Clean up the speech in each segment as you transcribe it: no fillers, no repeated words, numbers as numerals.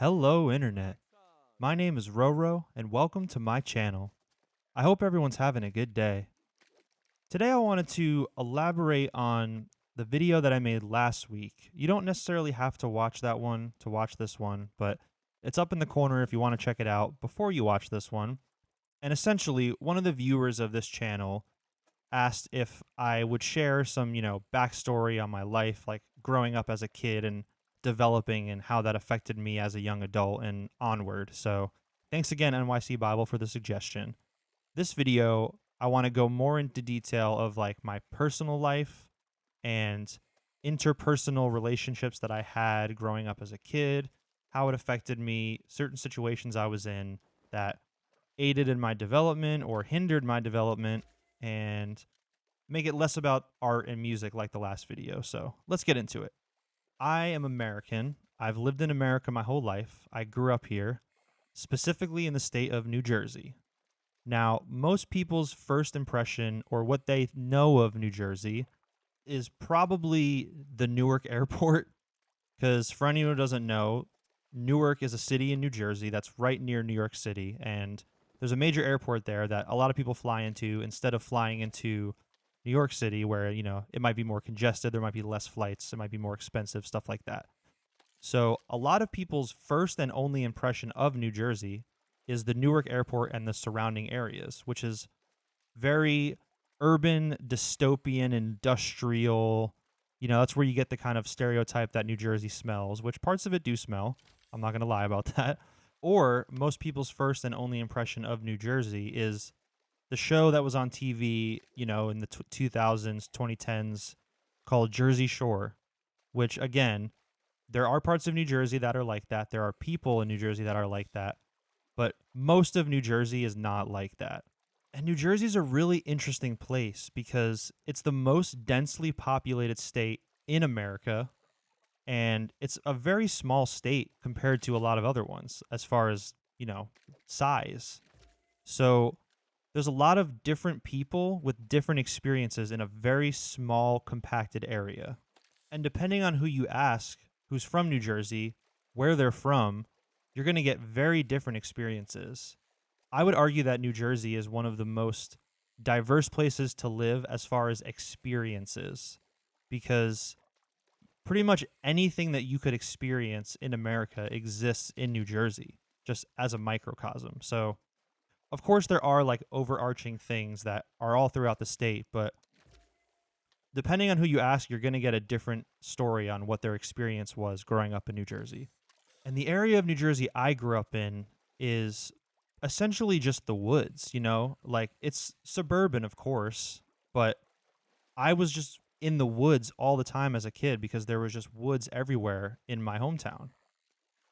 Hello, Internet. My name is Roro, and welcome to my channel. I hope everyone's having a good day. Today, I wanted to elaborate on the video that I made last week. You don't necessarily have to watch that one to watch this one, but it's up in the corner if you want to check it out before you watch this one. And essentially, one of the viewers of this channel asked if I would share some, backstory on my life, like growing up as a kid and developing and how that affected me as a young adult and onward. So, thanks again, NYC Bible, for the suggestion. This video, I want to go more into detail of like my personal life and interpersonal relationships that I had growing up as a kid, how it affected me, certain situations I was in that aided in my development or hindered my development, and make it less about art and music like the last video. So let's get into it. I am American. I've lived in America my whole life. I grew up here, specifically in the state of New Jersey. Now, most people's first impression or what they know of New Jersey is probably the Newark airport. Because for anyone who doesn't know, Newark is a city in New Jersey that's right near New York City. And there's a major airport there that a lot of people fly into instead of flying into New York City, where, it might be more congested, there might be less flights, it might be more expensive, stuff like that. So a lot of people's first and only impression of New Jersey is the Newark airport and the surrounding areas, which is very urban, dystopian, industrial. That's where you get the kind of stereotype that New Jersey smells, which parts of it do smell. I'm not going to lie about that. Or most people's first and only impression of New Jersey is the show that was on TV, in the 2000s, 2010s, called Jersey Shore, which, again, there are parts of New Jersey that are like that. There are people in New Jersey that are like that. But most of New Jersey is not like that. And New Jersey is a really interesting place because it's the most densely populated state in America. And it's a very small state compared to a lot of other ones as far as, size. So there's a lot of different people with different experiences in a very small, compacted area. And depending on who you ask, who's from New Jersey, where they're from, you're going to get very different experiences. I would argue that New Jersey is one of the most diverse places to live as far as experiences, because pretty much anything that you could experience in America exists in New Jersey, just as a microcosm. So, of course, there are like overarching things that are all throughout the state, but depending on who you ask, you're going to get a different story on what their experience was growing up in New Jersey. And the area of New Jersey I grew up in is essentially just the woods, like it's suburban, of course, but I was just in the woods all the time as a kid because there was just woods everywhere in my hometown.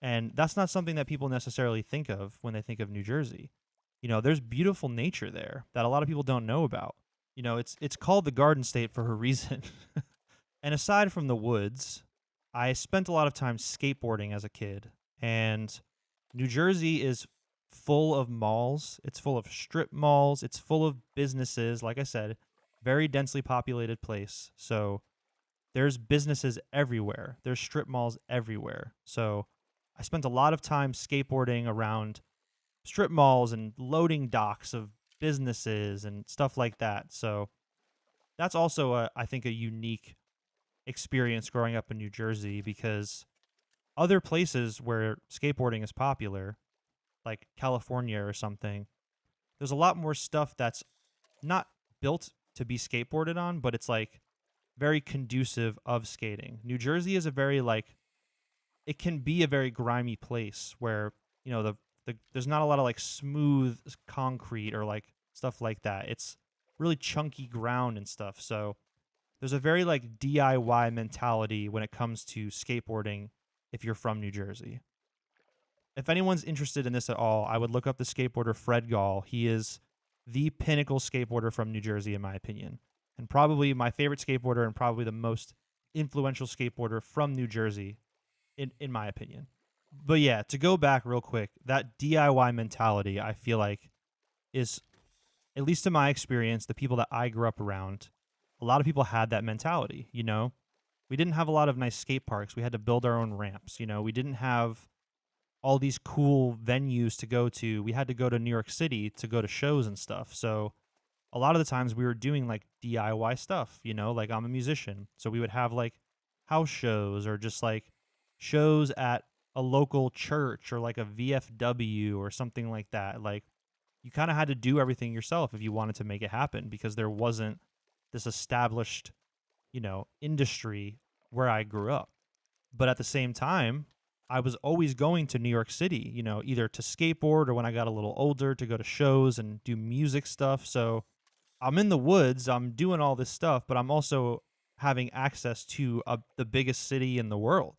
And that's not something that people necessarily think of when they think of New Jersey. There's beautiful nature there that a lot of people don't know about. It's called the Garden State for a reason. And aside from the woods, I spent a lot of time skateboarding as a kid. And New Jersey is full of malls. It's full of strip malls. It's full of businesses. Like I said, very densely populated place. So there's businesses everywhere. There's strip malls everywhere. So I spent a lot of time skateboarding around strip malls and loading docks of businesses and stuff like that. So that's also, I think, a unique experience growing up in New Jersey, because other places where skateboarding is popular, like California or something, there's a lot more stuff that's not built to be skateboarded on, but it's like very conducive of skating. New Jersey is a very like it can be a very grimy place where, there's not a lot of like smooth concrete or like stuff like that. It's really chunky ground and stuff. So there's a very like DIY mentality when it comes to skateboarding if you're from New Jersey. If anyone's interested in this at all, I would look up the skateboarder Fred Gall. He is the pinnacle skateboarder from New Jersey, in my opinion, and probably my favorite skateboarder and probably the most influential skateboarder from New Jersey, in my opinion. But yeah, to go back real quick, that DIY mentality, I feel like, is, at least in my experience, the people that I grew up around, a lot of people had that mentality. We didn't have a lot of nice skate parks. We had to build our own ramps. We didn't have all these cool venues to go to. We had to go to New York City to go to shows and stuff. So a lot of the times we were doing like DIY stuff, like I'm a musician. So we would have like house shows or just like shows at a local church or like a VFW or something like that. Like you kind of had to do everything yourself if you wanted to make it happen because there wasn't this established, industry where I grew up. But at the same time, I was always going to New York City, either to skateboard or when I got a little older to go to shows and do music stuff. So I'm in the woods, I'm doing all this stuff, but I'm also having access to the biggest city in the world.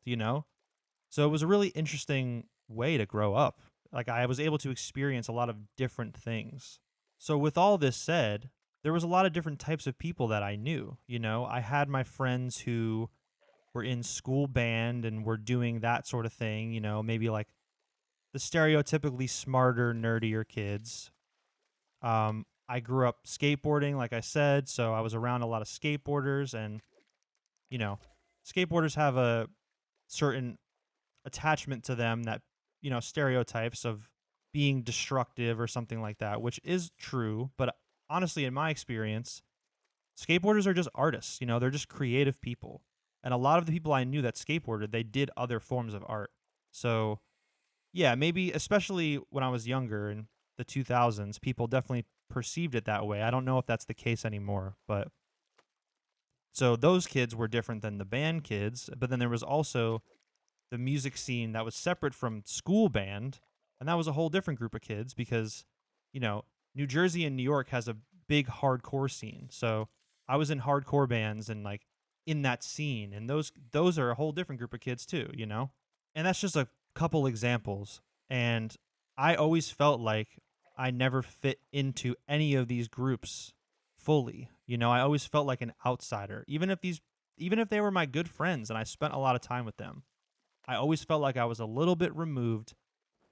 So it was a really interesting way to grow up. Like I was able to experience a lot of different things. So with all this said, there was a lot of different types of people that I knew. I had my friends who were in school band and were doing that sort of thing, maybe like the stereotypically smarter, nerdier kids. I grew up skateboarding, like I said, so I was around a lot of skateboarders, and you know, skateboarders have a certain attachment to them that, stereotypes of being destructive or something like that, which is true. But honestly, in my experience, skateboarders are just artists, they're just creative people. And a lot of the people I knew that skateboarded, they did other forms of art. So, yeah, maybe especially when I was younger in the 2000s, people definitely perceived it that way. I don't know if that's the case anymore, but so those kids were different than the band kids, but then there was also the music scene that was separate from school band, and that was a whole different group of kids because, New Jersey and New York has a big hardcore scene. So I was in hardcore bands and like in that scene, and those are a whole different group of kids too. And that's just a couple examples. And I always felt like I never fit into any of these groups fully. I always felt like an outsider. Even if they were my good friends and I spent a lot of time with them, I always felt like I was a little bit removed,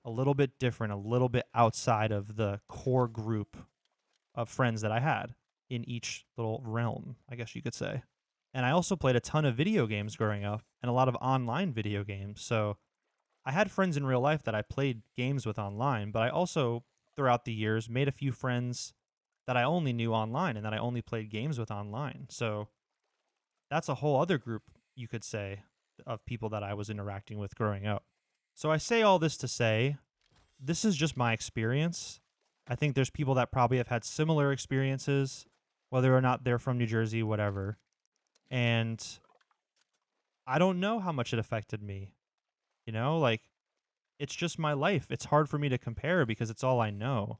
a little bit different, a little bit outside of the core group of friends that I had in each little realm, I guess you could say. And I also played a ton of video games growing up and a lot of online video games. So I had friends in real life that I played games with online, but I also, throughout the years, made a few friends that I only knew online and that I only played games with online. So that's a whole other group, you could say, of people that I was interacting with growing up. So I say all this to say, this is just my experience. I think there's people that probably have had similar experiences, whether or not they're from New Jersey, whatever. And I don't know how much it affected me. Like it's just my life. It's hard for me to compare because it's all I know.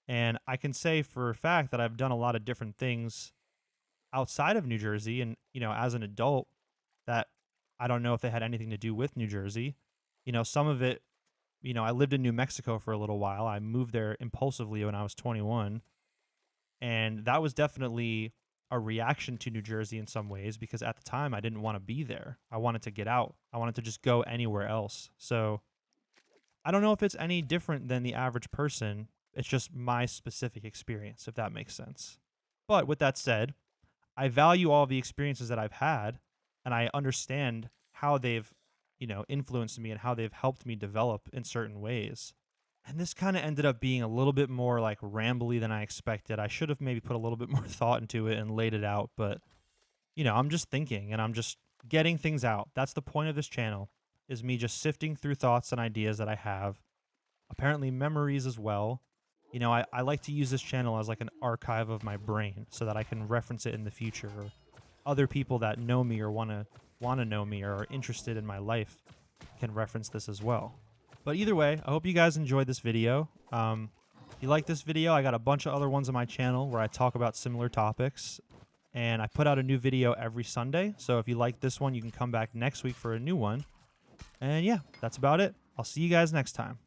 And I can say for a fact that I've done a lot of different things outside of New Jersey and, as an adult that I don't know if they had anything to do with New Jersey. Some of it, I lived in New Mexico for a little while. I moved there impulsively when I was 21. And that was definitely a reaction to New Jersey in some ways because at the time I didn't want to be there. I wanted to get out. I wanted to just go anywhere else. So I don't know if it's any different than the average person. It's just my specific experience, if that makes sense. But with that said, I value all the experiences that I've had, and I understand how they've, influenced me and how they've helped me develop in certain ways. And this kind of ended up being a little bit more like rambly than I expected. I should have maybe put a little bit more thought into it and laid it out, but I'm just thinking and I'm just getting things out. That's the point of this channel, is me just sifting through thoughts and ideas that I have. Apparently memories as well. I like to use this channel as like an archive of my brain so that I can reference it in the future, or other people that know me or want to know me or are interested in my life can reference this as well. But either way, I hope you guys enjoyed this video. If you like this video, I got a bunch of other ones on my channel where I talk about similar topics. And I put out a new video every Sunday. So if you like this one, you can come back next week for a new one. And yeah, that's about it. I'll see you guys next time.